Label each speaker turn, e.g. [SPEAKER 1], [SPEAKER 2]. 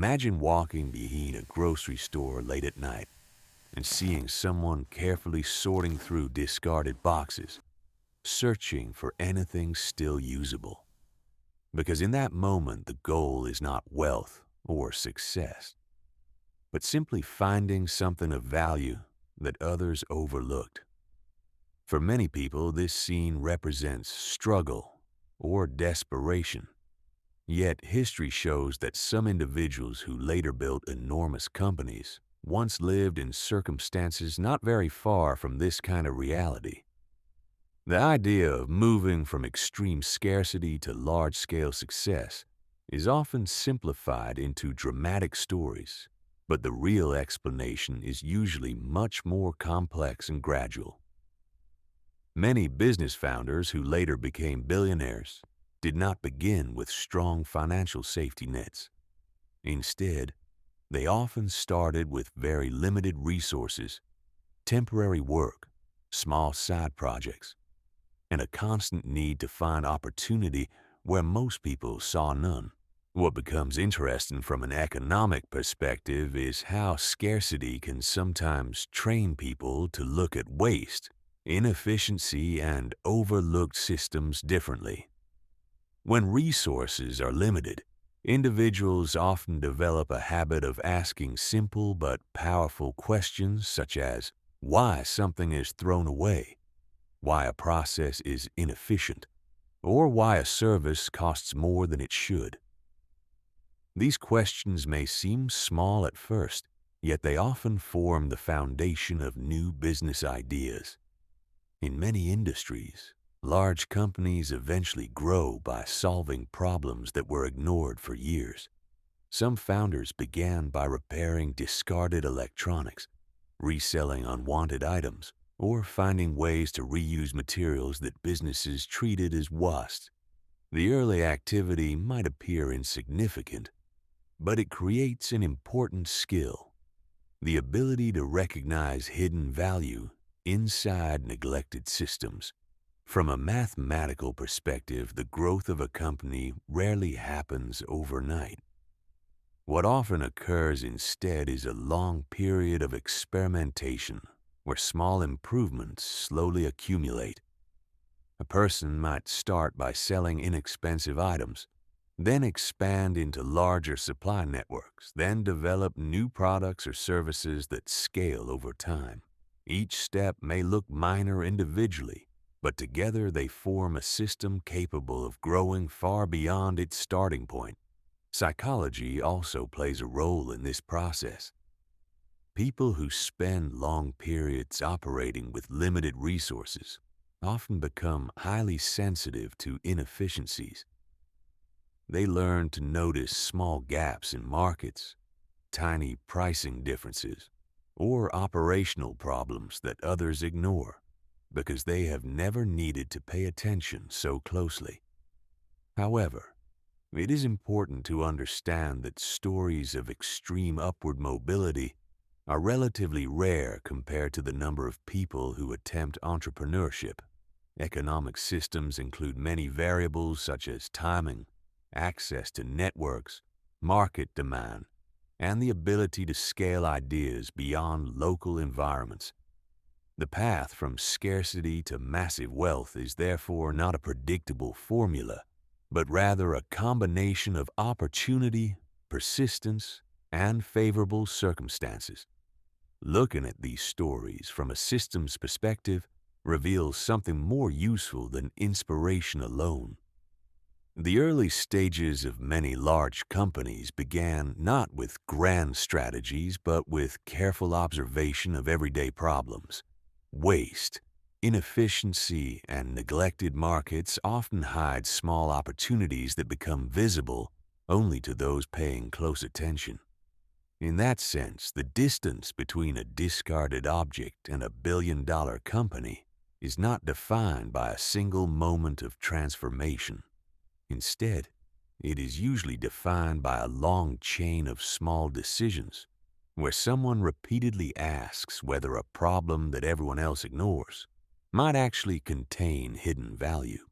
[SPEAKER 1] Imagine walking behind a grocery store late at night and seeing someone carefully sorting through discarded boxes, searching for anything still usable. Because in that moment, the goal is not wealth or success, but simply finding something of value that others overlooked. For many people, this scene represents struggle or desperation. Yet history shows that some individuals who later built enormous companies once lived in circumstances not very far from this kind of reality. The idea of moving from extreme scarcity to large-scale success is often simplified into dramatic stories, but the real explanation is usually much more complex and gradual. Many business founders who later became billionaires did not begin with strong financial safety nets. Instead, they often started with very limited resources, temporary work, small side projects, and a constant need to find opportunity where most people saw none. What becomes interesting from an economic perspective is how scarcity can sometimes train people to look at waste, inefficiency, and overlooked systems differently. When resources are limited, individuals often develop a habit of asking simple but powerful questions such as why something is thrown away, why a process is inefficient, or why a service costs more than it should. These questions may seem small at first, yet they often form the foundation of new business ideas. In many industries, large companies eventually grow by solving problems that were ignored for years. Some founders began by repairing discarded electronics, reselling unwanted items, or finding ways to reuse materials that businesses treated as waste. The early activity might appear insignificant, but it creates an important skill: the ability to recognize hidden value inside neglected systems. From a mathematical perspective, the growth of a company rarely happens overnight. What often occurs instead is a long period of experimentation where small improvements slowly accumulate. A person might start by selling inexpensive items, then expand into larger supply networks, then develop new products or services that scale over time. Each step may look minor individually, but together they form a system capable of growing far beyond its starting point. Psychology also plays a role in this process. People who spend long periods operating with limited resources often become highly sensitive to inefficiencies. They learn to notice small gaps in markets, tiny pricing differences, or operational problems that others ignore because they have never needed to pay attention so closely. However, it is important to understand that stories of extreme upward mobility are relatively rare compared to the number of people who attempt entrepreneurship. Economic systems include many variables such as timing, access to networks, market demand, and the ability to scale ideas beyond local environments. The path from scarcity to massive wealth is therefore not a predictable formula, but rather a combination of opportunity, persistence, and favorable circumstances. Looking at these stories from a systems perspective reveals something more useful than inspiration alone. The early stages of many large companies began not with grand strategies, but with careful observation of everyday problems. Waste, inefficiency, and neglected markets often hide small opportunities that become visible only to those paying close attention. In that sense, the distance between a discarded object and a billion-dollar company is not defined by a single moment of transformation. Instead, it is usually defined by a long chain of small decisions, where someone repeatedly asks whether a problem that everyone else ignores might actually contain hidden value.